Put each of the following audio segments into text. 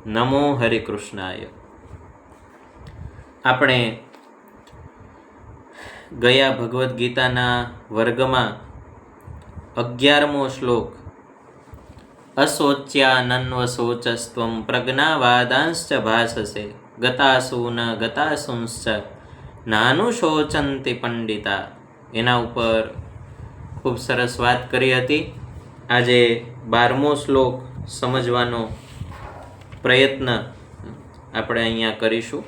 નમો હરિકૃષ્ણાય. આપણે ગયા ભગવદ્ ગીતાના વર્ગમાં 11મો શ્લોક અશોચ્યાનન્વશોચસ્ત્વં પ્રજ્ઞાવાદાંશ્ચ ભાષસે ગતાસુ ન ગતાસુંશ્ચ નાનુશોચંતિ પંડિતા, એના ઉપર ખૂબ સરસ વાત કરી હતી. આજે 12મો શ્લોક સમજવાનો પ્રયત્ન આપણે અહીંયા કરીશું.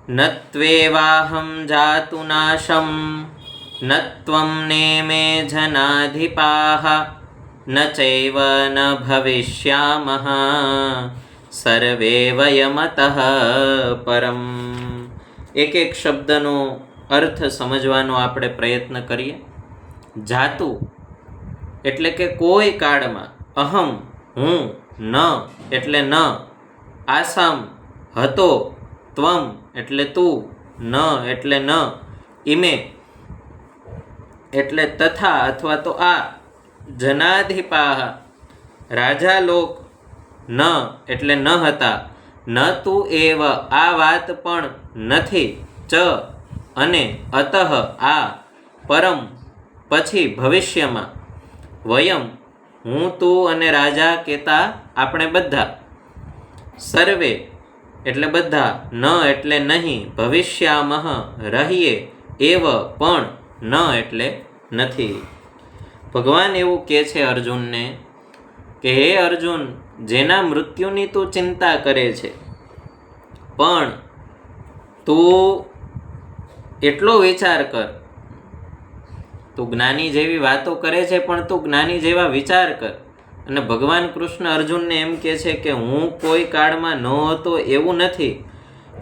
નત્વેવાહમ જાતુ નાશમ નત્વં નેમે જનાધિપાહ ન ચૈવ ન ભવિષ્યામઃ સર્વે વયમતઃ પરમ. એક એક શબ્દનો અર્થ સમજવાનો આપણે પ્રયત્ન કરીએ. જાતુ એટલે કે કોઈ કાળમાં, અહમ હું, ન એટલે ન, આસમ હતો, ત્વમ એટલે તું, ન એટલે ન, ઇમે એટલે તથા અથવા તો આ, જનાધિપાહ રાજા લોક, ન એટલે ન હતા, ન તું એવ આ વાત પણ નથી, ચ અને અતઃ આ, પરમ પછી ભવિષ્યમાં, વયમ હું તું અને રાજા કહેતા આપણે બધા, સર્વે એટલે બધા, ન એટલે નહીં, ભવિષ્યામઃ રહીએ, એવ પણ, ન એટલે નથી. ભગવાન એવું કહે છે અર્જુનને કે હે અર્જુન, જેના મૃત્યુની તું ચિંતા કરે છે, પણ તું એટલો વિચાર કર. તું જ્ઞાની જેવી વાતો કરે છે, પણ તું જ્ઞાની જેવા વિચાર કર. અને ભગવાન કૃષ્ણ અર્જુનને એમ કહે છે કે હું કોઈ કાળમાં ન હતો એવું નથી,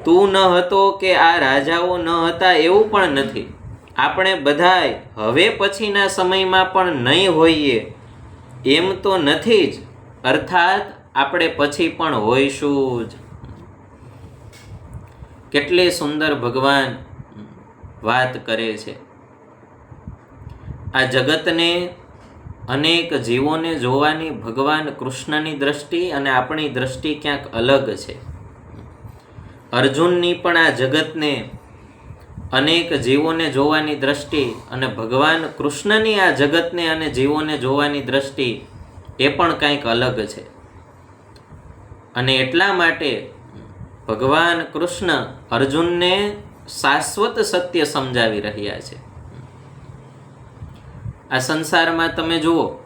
તું ન હતો કે આ રાજાઓ ન હતા એવું પણ નથી, આપણે બધાય હવે પછીના સમયમાં પણ નહીં હોઈએ એમ તો નથી જ, અર્થાત આપણે પછી પણ હોઈશું જ. કેટલી સુંદર ભગવાન વાત કરે છે. આ જગતને, અનેક જીવોને જોવાની ભગવાન કૃષ્ણની દ્રષ્ટિ અને આપણી દ્રષ્ટિ ક્યાંક અલગ છે. અર્જુનની પણ આ જગતને, અનેક જીવોને જોવાની દ્રષ્ટિ અને ભગવાન કૃષ્ણની આ જગતને અને જીવોને જોવાની દ્રષ્ટિ એ પણ કંઈક અલગ છે. અને એટલા માટે ભગવાન કૃષ્ણ અર્જુનને શાશ્વત સત્ય સમજાવી રહ્યા છે. આ સંસારમાં તમે જુઓ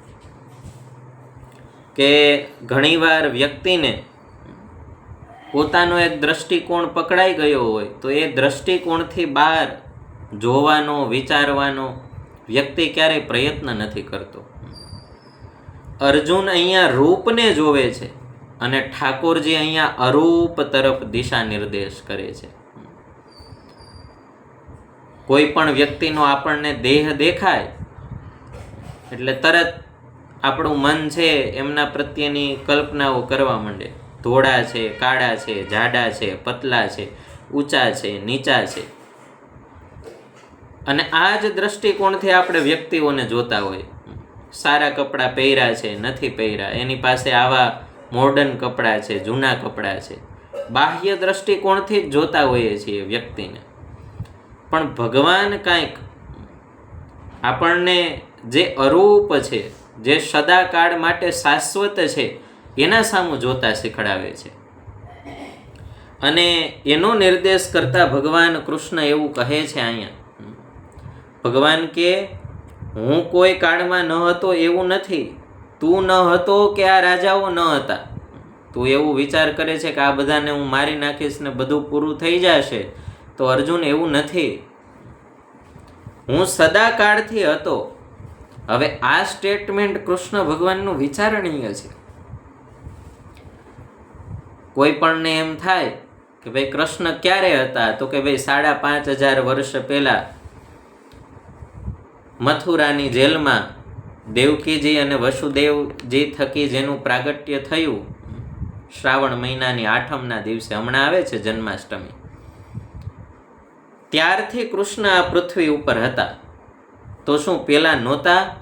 કે ઘણીવાર વ્યક્તિને પોતાનો એક દ્રષ્ટિકોણ પકડાઈ ગયો હોય તો એ દ્રષ્ટિકોણથી બહાર જોવાનો, વિચારવાનો વ્યક્તિ ક્યારેય પ્રયત્ન નથી કરતો. અર્જુન અહીંયા રૂપને જોવે છે અને ઠાકોરજી અહીંયા અરૂપ તરફ દિશા નિર્દેશ કરે છે. કોઈ પણ વ્યક્તિનો આપણને દેહ દેખાય એટલે તરત આપણું મન છે એમના પ્રત્યેની કલ્પનાઓ કરવા માંડે. ધોળા છે, કાળા છે, જાડા છે, પતલા છે, ઊંચા છે, નીચા છે. અને આ જ દ્રષ્ટિકોણથી આપણે વ્યક્તિઓને જોતા હોય. સારા કપડાં પહેર્યા છે, નથી પહેર્યા, એની પાસે આવા મોડર્ન કપડાં છે, જૂના કપડાં છે. બાહ્ય દ્રષ્ટિકોણથી જ જોતા હોઈએ છીએ વ્યક્તિને. પણ ભગવાન કાંઈક આપણને જે અરૂપ છે, જે સદાકાળ માટે શાશ્વત છે, એના સામું જોતા શીખડાવે છે. અને એનો નિર્દેશ કરતા ભગવાન કૃષ્ણ એવું કહે છે અહીંયા. ભગવાન કે હું કોઈ કાળમાં ન હતો એવું નથી, તું ન હતો કે આ રાજાઓ ન હતા. તું એવું વિચાર કરે છે કે આ બધાને હું મારી નાખીશ ને બધું પૂરું થઈ જશે, તો અર્જુન એવું નથી. હું સદાકાળથી હતો. હવે આ સ્ટેટમેન્ટ કૃષ્ણ ભગવાનનું વિચારણીય છે. કોઈ પણને એમ થાય કે ભાઈ કૃષ્ણ ક્યારે હતા, તો કે ભાઈ 5,500 વર્ષ પહેલા મથુરાની જેલમાં દેવકીજી અને વસુદેવજી થકી જેનું પ્રાગટ્ય થયું શ્રાવણ મહિનાની 8મના દિવસે, હમણાં આવે છે જન્માષ્ટમી, ત્યારથી કૃષ્ણ આ પૃથ્વી ઉપર હતા. તો શું પેલા નહોતા?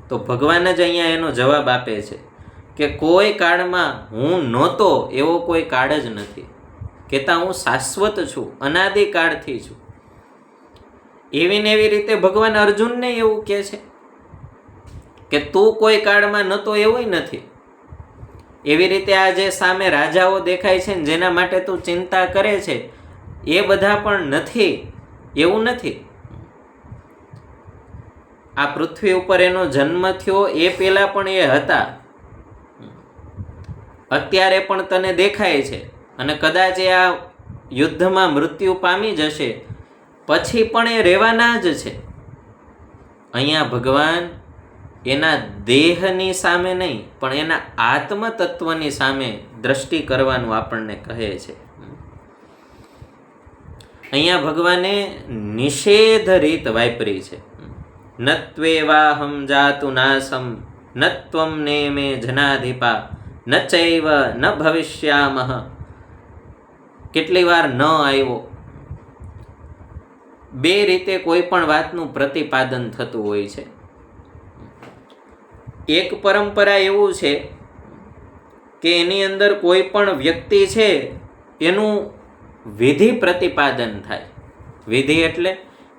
તો ભગવાન જ અહીંયા એનો જવાબ આપે છે કે કોઈ કાળમાં હું નહોતો એવો કોઈ કાળ જ નથી, કહેતા હું શાશ્વત છું, અનાદિકાળથી છું. એવી ને એવી રીતે ભગવાન અર્જુનને એવું કહે છે કે તું કોઈ કાળમાં નહોતો એવું નથી. એવી રીતે આ જે સામે રાજાઓ દેખાય છે ને જેના માટે તું ચિંતા કરે છે એ બધા પણ નથી, એવું નથી. આ પૃથ્વી ઉપર એનો જન્મ થયો એ પહેલા પણ એ હતા, અત્યારે પણ તને દેખાય છે, અને કદાચ એ આ યુદ્ધમાં મૃત્યુ પામી જશે પછી પણ એ રહેવાના જ છે. અહીંયા ભગવાન એના દેહની સામે નહીં પણ એના આત્મ તત્વની સામે દ્રષ્ટિ કરવાનું આપણને કહે છે. અહીંયા ભગવાને નિષેધ રીત વાપરી છે. નત્વેવાહમ જાતુ નાસમ નત્વમ નેમે જનાધિપા ન ચૈવ ન ભવિષ્યામહ. કેટલી વાર ન આવ્યો. બે રીતે કોઈ પણ વાતનું પ્રતિપાદન થતું હોય છે. એક પરંપરા એવું છે કે એની અંદર કોઈ પણ વ્યક્તિ છે એનું વિધિ પ્રતિપાદન થાય. વિધિ એટલે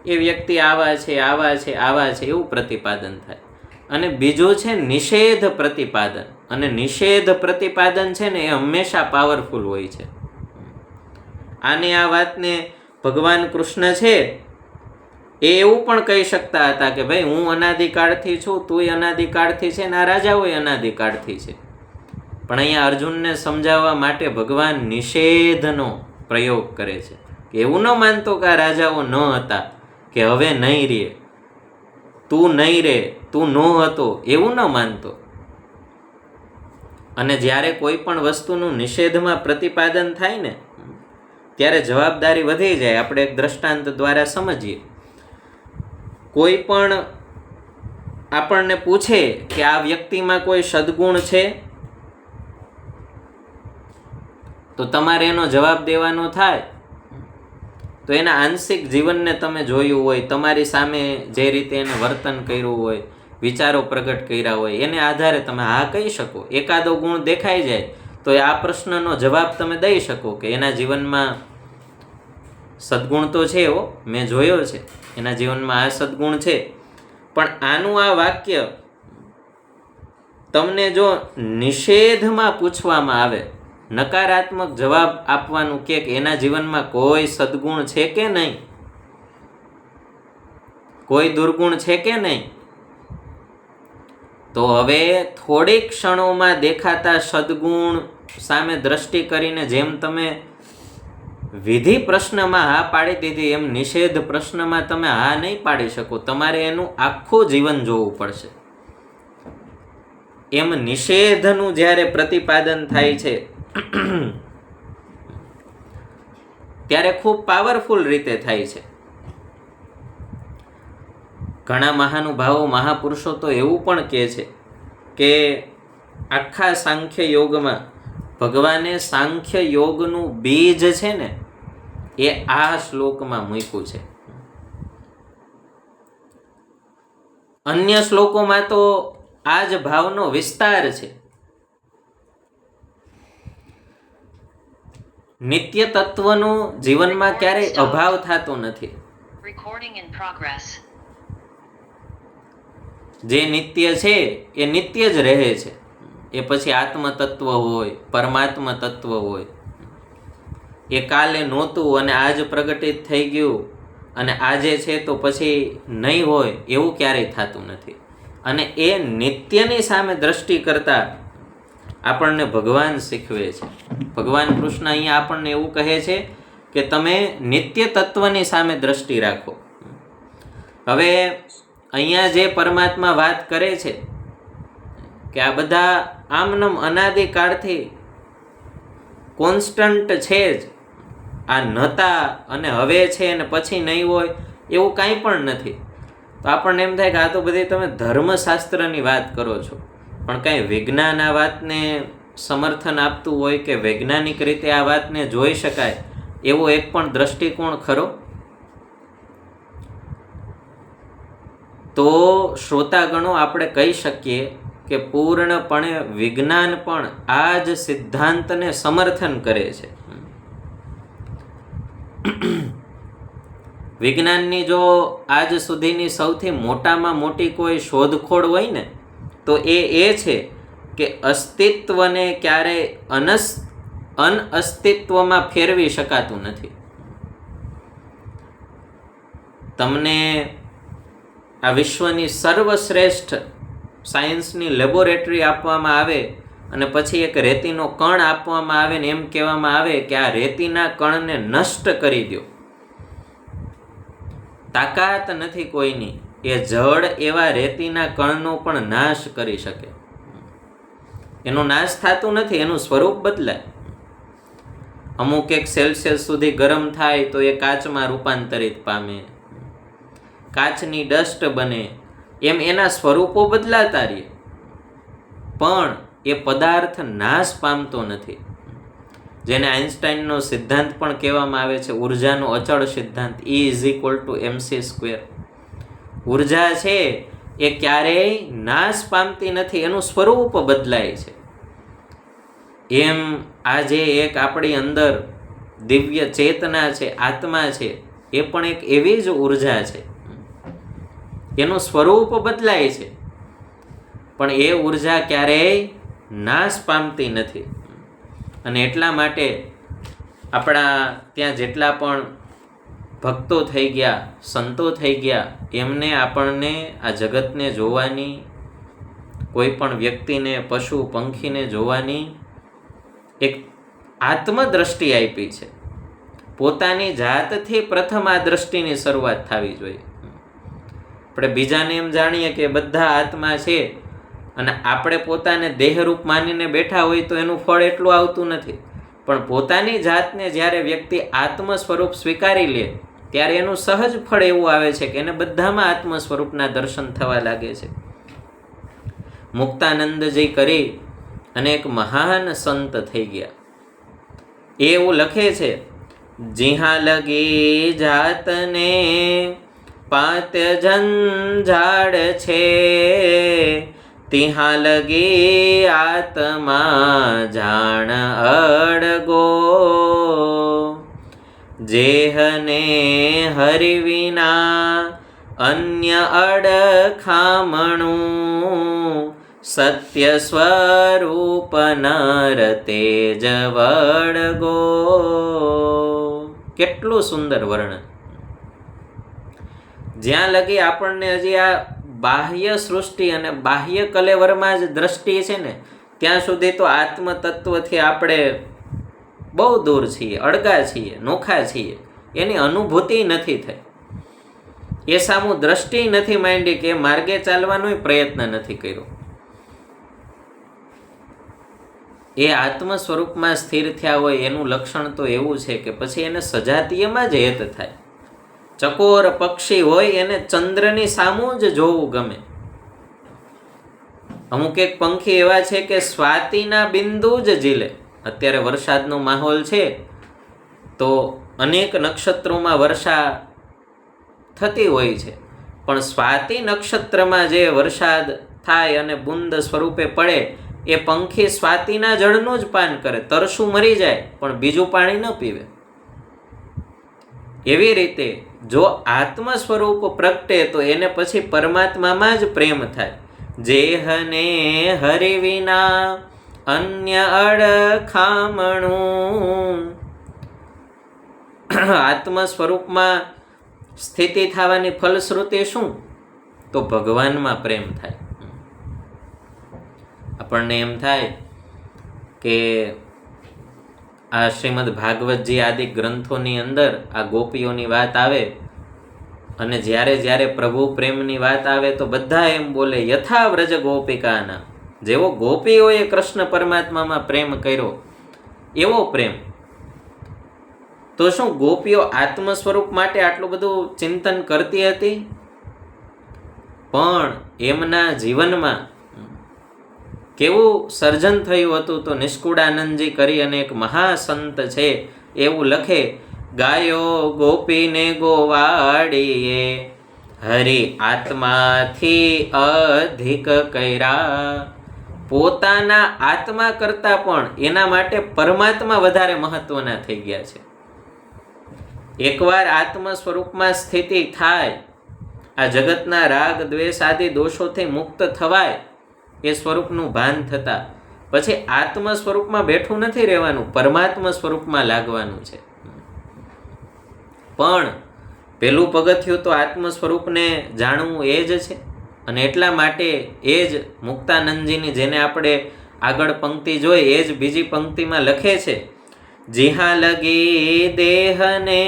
એ વ્યક્તિ આવા છે આવા છે આવા છે એવું પ્રતિપાદન થાય. અને બીજું છે નિષેધ પ્રતિપાદન. અને નિષેધ પ્રતિપાદન છે ને એ હંમેશા પાવરફુલ હોય છે. આને આ વાતને ભગવાન કૃષ્ણ છે એ એવું પણ કહી શકતા હતા કે ભાઈ હું અનાદિકાળથી છું, તુંય અનાદિકાળથી છે ને આ રાજાઓય અનાદિકાળથી છે. પણ અહીંયા અર્જુનને સમજાવવા માટે ભગવાન નિષેધનો પ્રયોગ કરે છે કે એવું ન માનતો કે આ રાજાઓ ન હતા, કે હવે નહીં રહે, તું નહીં રહે, તું ન હતો, એવું ન માનતો. અને જ્યારે કોઈ પણ વસ્તુનું નિષેધમાં પ્રતિપાદન થાય ને ત્યારે જવાબદારી વધી જાય. આપણે એક દ્રષ્ટાંત દ્વારા સમજીએ. કોઈ પણ આપણને પૂછે કે આ વ્યક્તિમાં કોઈ સદ્ગુણ છે, તો તમારે એનો જવાબ દેવાનો થાય તો એના આંશિક જીવનને તમે જોયું હોય, તમારી સામે જે રીતે એને વર્તન કર્યું હોય, વિચારો પ્રગટ કર્યા હોય, એને આધારે તમે હા કહી શકો. એકાદો ગુણ દેખાઈ જાય તો આ પ્રશ્નનો જવાબ તમે દઈ શકો કે એના જીવનમાં સદ્ગુણ તો છે, એવો મેં જોયો છે, એના જીવનમાં આ સદ્ગુણ છે. પણ આનું આ વાક્ય તમને જો નિષેધમાં પૂછવામાં આવે, નકારાત્મક જવાબ આપવાનું કે એના જીવનમાં કોઈ સદ્ગુણ છે કે નહીં, કોઈ દુર્ગુણ છે કે નહીં, તો હવે થોડીક ક્ષણોમાં દેખાતા સદ્ગુણ સામે દ્રષ્ટિ કરીને જેમ તમે વિધિ પ્રશ્નમાં હા પાડી દીધી એમ નિષેધ પ્રશ્નમાં તમે હા નહીં પાડી શકો. તમારે એનું આખું જીવન જોવું પડશે. એમ નિષેધનું જ્યારે પ્રતિપાદન થાય છે ત્યારે ખૂબ પાવરફુલ રીતે થાય છે. ઘણા મહાનુભાવો મહાપુરુષો તો એવું પણ કહે છે કે આખા સાંખ્ય યોગમાં ભગવાને સાંખ્ય યોગનું બીજ છે ને એ આ શ્લોકમાં મૂક્યું છે. અન્ય શ્લોકોમાં તો આ જ ભાવનો વિસ્તાર છે. નિત્ય તત્વનો જીવનમાં ક્યારેય અભાવ થતો નથી. જે નિત્ય છે એ નિત્ય જ રહે છે. એ પછી આત્મ તત્વ હોય, પરમાત્મા તત્વ હોય, એ કાલે નહોતું અને આજ પ્રગટિત થઈ ગયું અને આજે છે તો પછી નહીં હોય એવું ક્યારેય થતું નથી. અને એ નિત્યની સામે દ્રષ્ટિ કરતા આપણને ભગવાન શીખવે છે. ભગવાન કૃષ્ણ અહીંયા આપણને એવું કહે છે કે તમે નિત્ય તત્વની સામે દ્રષ્ટિ રાખો. હવે અહીંયા જે પરમાત્મા વાત કરે છે કે આ બધા આમનમ અનાદિકાળથી કોન્સ્ટન્ટ છે જ, આ નહોતા અને હવે છે અને પછી નહીં હોય એવું કાંઈ પણ નથી. તો આપણને એમ થાય કે આ તો બધી તમે ધર્મશાસ્ત્રની વાત કરો છો, પણ કાંઈ વિજ્ઞાન આ વાતને સમર્થન આપતું હોય કે વૈજ્ઞાનિક રીતે આ વાતને જોઈ શકાય એવો એક પણ દ્રષ્ટિકોણ ખરો? તો શ્રોતાગણો આપણે કહી શકીએ કે પૂર્ણપણે વિજ્ઞાન પણ આ જ સિદ્ધાંતને સમર્થન કરે છે. વિજ્ઞાનની જો આજ સુધીની સૌથી મોટામાં મોટી કોઈ શોધખોળ હોય ને તો એ છે કે અસ્તિત્વને ક્યારેય અનઅસ્તિત્વમાં ફેરવી શકાતું નથી. તમને આ વિશ્વની સર્વશ્રેષ્ઠ સાયન્સની લેબોરેટરી આપવામાં આવે અને પછી એક રેતીનો કણ આપવામાં આવે ને એમ કહેવામાં આવે કે આ રેતીના કણને નષ્ટ કરી દો. તાકાત નથી કોઈની એ જળ એવા રેતીના કણનો પણ નાશ કરી શકે. એનો નાશ થતું નથી, એનું સ્વરૂપ બદલાય. અમુક 1 સેલ્સિયસ સુધી ગરમ થાય તો એ કાચમાં રૂપાંતરિત પામે, કાચની ડસ્ટ બને, એમ એના સ્વરૂપો બદલાતા રહે, પણ એ પદાર્થ નાશ પામતો નથી. જેને આઇન્સ્ટાઈનનો સિદ્ધાંત પણ કહેવામાં આવે છે, ઉર્જાનો અચળ સિદ્ધાંત, E=mc². ઉર્જા છે એ ક્યારેય નાશ પામતી નથી, એનું સ્વરૂપ બદલાય છે. એમ આજે એક આપણી અંદર દિવ્ય ચેતના છે, આત્મા છે, એ પણ એક એવી જ ઉર્જા છે. એનું સ્વરૂપ બદલાય છે પણ એ ઉર્જા ક્યારેય નાશ પામતી નથી. અને એટલા માટે આપણા ત્યાં જેટલા પણ ભક્તો થઈ ગયા, સંતો થઈ ગયા, એમને આપણને આ જગતને જોવાની, કોઈ પણ વ્યક્તિને, પશુ પંખીને જોવાની એક આત્મદ્રષ્ટિ આપી છે. પોતાની જાતથી પ્રથમ આ દ્રષ્ટિની શરૂઆત થવી જોઈએ. આપણે બીજાને એમ જાણીએ કે બધા આત્મા છે અને આપણે પોતાને દેહરૂપ માનીને બેઠા હોય તો એનું ફળ એટલું આવતું નથી. પણ પોતાની જાતને જ્યારે વ્યક્તિ આત્મ સ્વરૂપ સ્વીકારી લે ત્યારે એનું સહજ ફળ એવું આવે છે કે એને બધામાં આત્મ સ્વરૂપના દર્શન થવા લાગે છે. મુક્તાનંદજી કરી અને એક મહાન સંત થઈ ગયા. એ એવું લખે છે, જીહા લગી જાતને પાત્ય જંજાળ છે, તિહા લગી આત્મા જાણ અડગો. જેહને હરિ વિના અન્ય અડખામણું, સત્ય સ્વરૂપ નર તેજ વડગો. કેટલું સુંદર વર્ણન. જ્યાં લગી આપણને હજી આ બાહ્ય સૃષ્ટિ અને બાહ્ય કલેવરમાં જ દ્રષ્ટિ છે ને, ત્યાં સુધી તો આત્મતત્વથી આપણે બહુ દૂર છીએ, અળગા છીએ, નોખા છીએ. એની અનુભૂતિ નથી થઈ, એ સામું દ્રષ્ટિ નથી માંડી, કે માર્ગે ચાલવાનો પ્રયત્ન નથી કર્યો. એ આત્મ સ્વરૂપમાં સ્થિર થયા હોય એનું લક્ષણ તો એવું છે કે પછી એને સજાતીયમાં જ હેત થાય. ચકોર પક્ષી હોય એને ચંદ્રની સામું જ જોવું ગમે. અમુક એક પંખી એવા છે કે સ્વાતિના બિંદુ જ ઝીલે. અત્યારે વરસાદનો માહોલ છે તો અનેક નક્ષત્રોમાં વર્ષા થતી હોય છે, પણ સ્વાતિ નક્ષત્રમાં જે વરસાદ થાય અને બુંદ સ્વરૂપે પડે, એ પંખી સ્વાતિના જળનું જ પાન કરે, તરસું મરી જાય પણ બીજું પાણી ન પીવે. એવી રીતે જો આત્મ સ્વરૂપ પ્રગટે તો એને પછી પરમાત્મામાં જ પ્રેમ થાય. જેહને હરિ વિના અન્ય અડખામણું. આત્મ સ્વરૂપમાં સ્થિતિ થવાની ફલશ્રુતિ શું? તો ભગવાનમાં પ્રેમ થાય. આપણને એમ થાય કે આ શ્રીમદ ભાગવતજી આદિ ગ્રંથોની અંદર આ ગોપીઓની વાત આવે અને જ્યારે પ્રભુ પ્રેમની વાત આવે તો બધા એમ બોલે, યથા વ્રજ ગોપિકાના. જેવો ગોપીઓએ કૃષ્ણ પરમાત્મામાં પ્રેમ કર્યો એવો પ્રેમ. તો શું ગોપીઓ આત્મ સ્વરૂપ માટે આટલું બધું ચિંતન કરતી હતી? પણ એમના જીવનમાં કેવું સર્જન થયું હતું? તો નિષ્કુળાનંદજી કરી અને એક મહાસંત છે, એવું લખે, ગાયો ગોપીને ગોવાડીએ હરિ આત્માથી અધિક કર્યા. પોતાના આત્મા કરતાં પણ એના માટે પરમાત્મા વધારે મહત્વના થઈ ગયા છે. એકવાર આત્મ સ્વરૂપમાં સ્થિતિ થાય, આ જગતના રાગ દ્વેષ આદિ દોષોથી મુક્ત થવાય, એ સ્વરૂપનું ભાન થતા પછી આત્મ સ્વરૂપમાં બેઠું નથી રહેવાનું, પરમાત્મા સ્વરૂપમાં લાગવાનું છે. પણ પેલું પગથિયું તો આત્મ સ્વરૂપને જાણવું એ જ છે. અને એટલા માટે એ જ મુક્તાનંદજીની, જેને આપણે આગળ પંક્તિ જોઈ, એ જ બીજી પંક્તિમાં લખે છે, જીહા લગી દેહને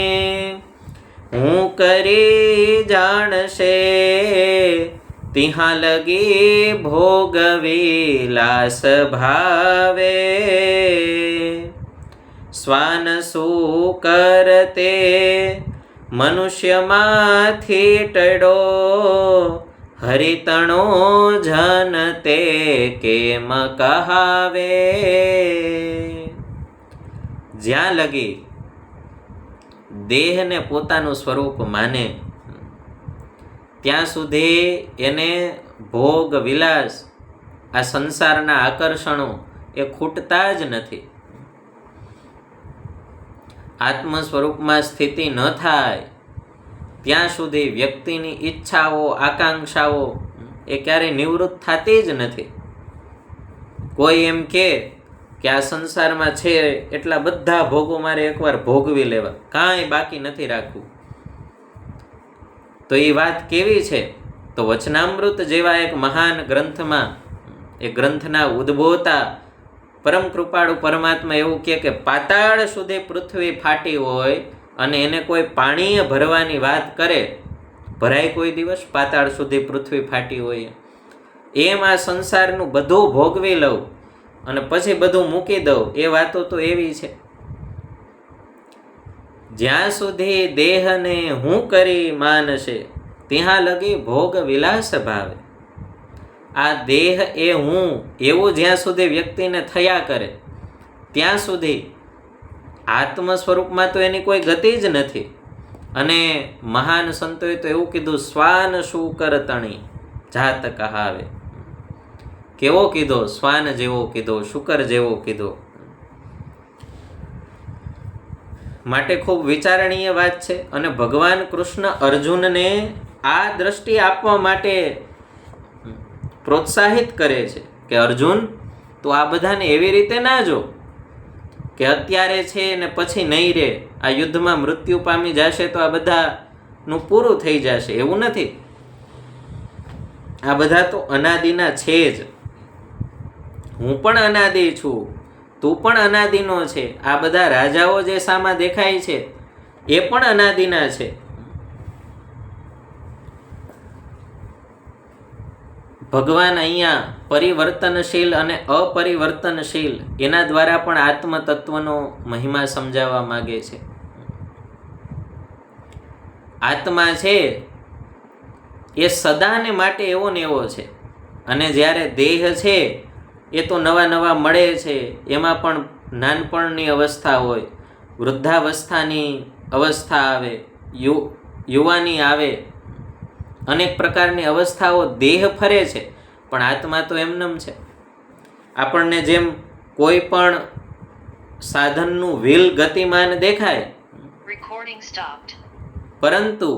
હું કરી જાણશે, તિહા લગી ભોગ વિલાસ ભાવે, શ્વાન શું કરતે મનુષ્યમાંથી ટળો, હરિતણો જન તે કેમ કહાવે. જ્યાં લગી દેહને પોતાનું સ્વરૂપ માને ત્યાં સુધી એને ભોગ વિલાસ, આ સંસારના આકર્ષણો એ ખૂટતા જ નથી. આત્મ સ્વરૂપમાં સ્થિતિ ન થાય ત્યાં સુધી વ્યક્તિની ઈચ્છાઓ આકાંક્ષાઓ એ ક્યારેય નિવૃત્ત થતી જ નથી. કોઈ એમ કે આ સંસારમાં છે એટલા બધા ભોગો મારે એકવાર ભોગવી લેવા, કાંઈ બાકી નથી રાખવું. તો એ વાત કેવી છે? તો વચનામૃત જેવા એક મહાન ગ્રંથમાં, એ ગ્રંથના ઉદ્ભોતા પરમ કૃપાળુ પરમાત્મા એવું કે પાતાળ સુધી પૃથ્વી ફાટી હોય અને એને કોઈ પાણીએ ભરવાની વાત કરે, ભરાય કોઈ દિવસ પાતાળ સુધી પૃથ્વી ફાટી હોય? એમ આ સંસારનું બધું ભોગવી લઉં અને પછી બધું મૂકી દઉં, એ વાતો તો એવી છે. જ્યાં સુધી દેહને હું કરી માનશે, ત્યાં લગી ભોગ વિલાસ ભાવે. આ દેહ એ હું એવું જ્યાં સુધી વ્યક્તિને થયા કરે ત્યાં સુધી આત્મ સ્વરૂપમાં તો એની કોઈ ગતિ જ નથી. અને મહાન સંતોએ તો એવું કીધું, શ્વાન શુકર તણી જાત કહાવે. કેવો કીધો? શ્વાન જેવો કીધો, શુકર જેવો કીધો. માટે ખૂબ વિચારણીય વાત છે. અને ભગવાન કૃષ્ણ અર્જુનને આ દ્રષ્ટિ આપવા માટે પ્રોત્સાહિત કરે છે કે અર્જુન, તું આ બધાને એવી રીતે ના જો કે અત્યારે છે ને પછી નહીં રહે, આ યુદ્ધમાં મૃત્યુ પામી જશે તો આ બધાનું પૂરું થઈ જશે. એવું નથી. આ બધા તો અનાદિના છે જ. હું પણ અનાદિ છું, તું પણ અનાદિનો છે. આ બધા રાજાઓ જે સામા દેખાય છે એ પણ અનાદિના છે. ભગવાન અહીંયા પરિવર્તનશીલ અને અપરિવર્તનશીલ એના દ્વારા પણ આત્મતત્વનો મહિમા સમજાવવા માગે છે. આત્મા છે એ સદાને માટે એવો ને એવો છે. અને જ્યારે દેહ છે એ તો નવા નવા મળે છે. એમાં પણ નાનપણની અવસ્થા હોય, વૃદ્ધાવસ્થાની અવસ્થા આવે, યુવાની આવે, અનેક પ્રકારની અવસ્થાઓ દેહ ફરે છે. પણ આત્મા તો એમનેમ છે. આપણને જેમ કોઈ પણ સાધનનું વ્હીલ ગતિમાન દેખાય, પરંતુ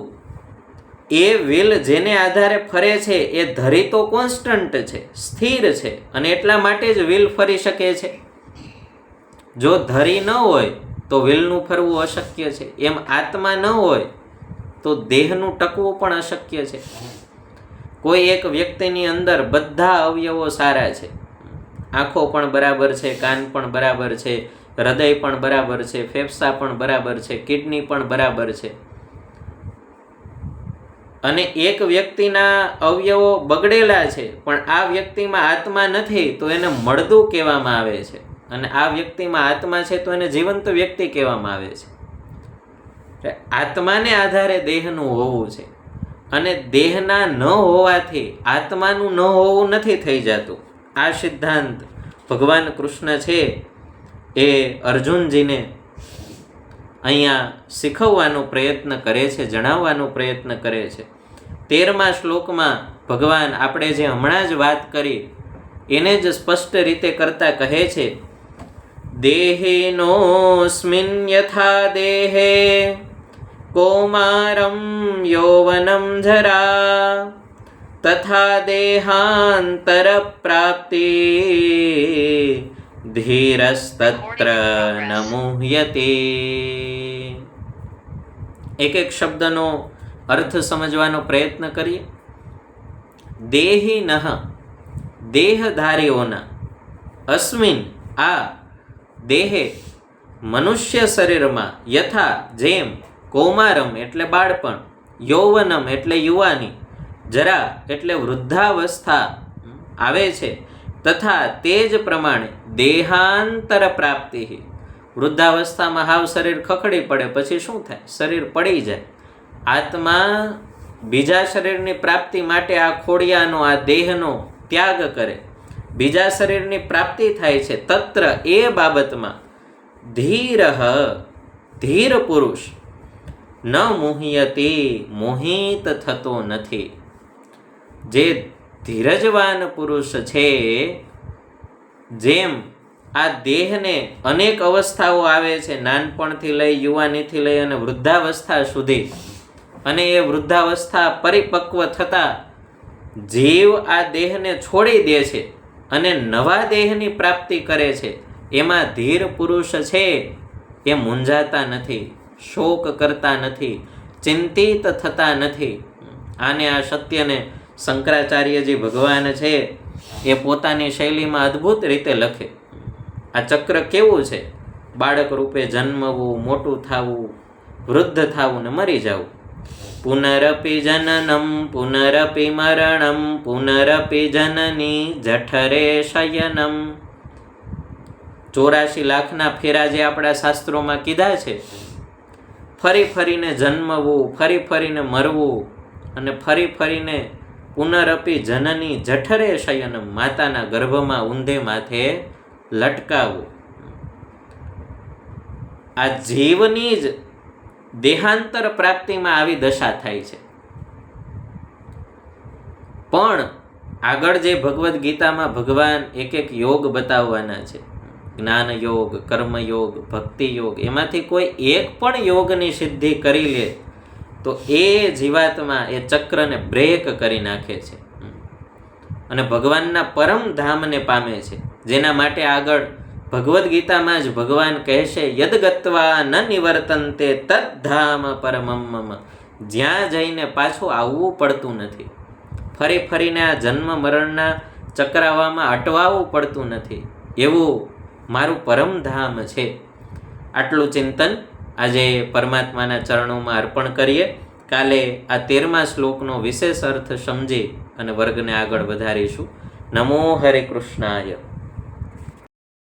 એ વ્હીલ જેને આધારે ફરે છે એ ધરી તો કોન્સ્ટન્ટ છે, સ્થિર છે. અને એટલા માટે જ વ્હીલ ફરી શકે છે. જો ધરી ન હોય તો વ્હીલનું ફરવું અશક્ય છે. એમ આત્મા ન હોય તો દેહનું ટકવું પણ અશક્ય છે. કોઈ એક વ્યક્તિની અંદર બધા અવયવો સારા છે, આંખો પણ બરાબર છે, કાન પણ બરાબર છે, હૃદય પણ બરાબર છે, ફેફસા પણ બરાબર છે, કિડની પણ બરાબર છે. અને એક વ્યક્તિના અવયવો બગડેલા છે પણ આ વ્યક્તિમાં આત્મા નથી તો એને મળદું કહેવામાં આવે છે. અને આ વ્યક્તિમાં આત્મા છે તો એને જીવંત વ્યક્તિ કહેવામાં આવે છે. આત્માને આધારે દેહનું હોવું છે. અને દેહના ન હોવાથી આત્માનું ન હોવું નથી થઈ જતું. આ સિદ્ધાંત ભગવાન કૃષ્ણ છે એ અર્જુનજીને અહીંયા શીખવવાનો પ્રયત્ન કરે છે, જણાવવાનો પ્રયત્ન કરે છે. 13મા શ્લોકમાં ભગવાન આપણે જે હમણાં જ વાત કરી એને જ સ્પષ્ટ રીતે કરતા કહે છે, દેહિનોસ્મિન યથા દેહે કૌમારમ યૌવનમ જરા તથા દેહાંતર પ્રાપ્તિ ધીરસ્તત્ર ન મુહ્યતે. એક એક શબ્દનો અર્થ સમજવાનો પ્રયત્ન કરીએ. દેહિનઃ દેહધારીઓના, અસ્મિન આ દેહે મનુષ્ય શરીરમાં, યથા જેમ, કૌમારમ એટલે બાળપણ, યૌવનમ એટલે યુવાની, જરા એટલે વૃદ્ધાવસ્થા આવે છે, તથા તે જ પ્રમાણે દેહાંતર પ્રાપ્તિ, વૃદ્ધાવસ્થામાં હાવ શરીર ખખડી પડે પછી શું થાય? શરીર પડી જાય. આત્મા બીજા શરીરની પ્રાપ્તિ માટે આ ખોડિયાનો, આ દેહનો ત્યાગ કરે, બીજા શરીરની પ્રાપ્તિ થાય છે. તત્ર એ બાબતમાં ધીરઃ ધીર પુરુષ ન મુહ્યતે મોહિત થતો નથી. જે ધીરજવાન પુરુષ છે, જેમ આ દેહને અનેક અવસ્થાઓ આવે છે, નાનપણથી લઈ, યુવાનીથી લઈ અને વૃદ્ધાવસ્થા સુધી, અને એ વૃદ્ધાવસ્થા પરિપક્વ થતાં જીવ આ દેહને છોડી દે છે અને નવા દેહની પ્રાપ્તિ કરે છે. એમાં ધીર પુરુષ છે એ મૂંઝાતા નથી, શોક કરતા નથી, ચિંતિત થતા નથી. આને, આ સત્યને શંકરાચાર્યજી ભગવાન છે એ પોતાની શૈલીમાં અદ્ભુત રીતે લખે. આ ચક્ર કેવું છે? બાળક રૂપે જન્મવું, મોટું થવું, વૃદ્ધ થવું ને મરી જવું. પુનરપી જનનમ પુનરપી મરણમ પુનરપી જનની જઠરે શયનમ. 84 લાખના ફેરા જે આપણા શાસ્ત્રોમાં કીધા છે, ફરી ફરીને જન્મવું, ફરી ફરીને મરવું, અને ફરી ફરીને પુનરપી જનની જઠરે શયનમ, માતાના ગર્ભમાં ઊંધે માથે લટકાવવું. આ જીવની જ દેહાંતર પ્રાપ્તિમાં આવી દશા થાય છે. પણ આગળ જે ભગવદ્ ગીતામાં ભગવાન એક એક યોગ બતાવવાના છે, જ્ઞાન યોગ, કર્મ યોગ, ભક્તિ યોગ, એમાંથી કોઈ એક પણ યોગની સિદ્ધિ કરી લે તો એ જીવાત્મા એ ચક્રને બ્રેક કરી નાખે છે અને ભગવાનના પરમ ધામને પામે છે. જેના માટે આગળ ભગવદ્ ગીતામાં જ ભગવાન કહેશે, યદ ગત્વા ન નિવર્તન્તે તદ્ધામ પરમમ મમ. જ્યાં જઈને પાછું આવવું પડતું નથી, ફરી ફરીને આ જન્મ મરણના ચક્રાવામાં અટવાવું પડતું નથી, એવું મારું પરમધામ છે. આટલું ચિંતન આજે પરમાત્માના ચરણોમાં અર્પણ કરીએ. કાલે આ 13મા શ્લોકનો વિશેષ અર્થ સમજી અને વર્ગને આગળ વધારીશું. નમો હરે કૃષ્ણાય.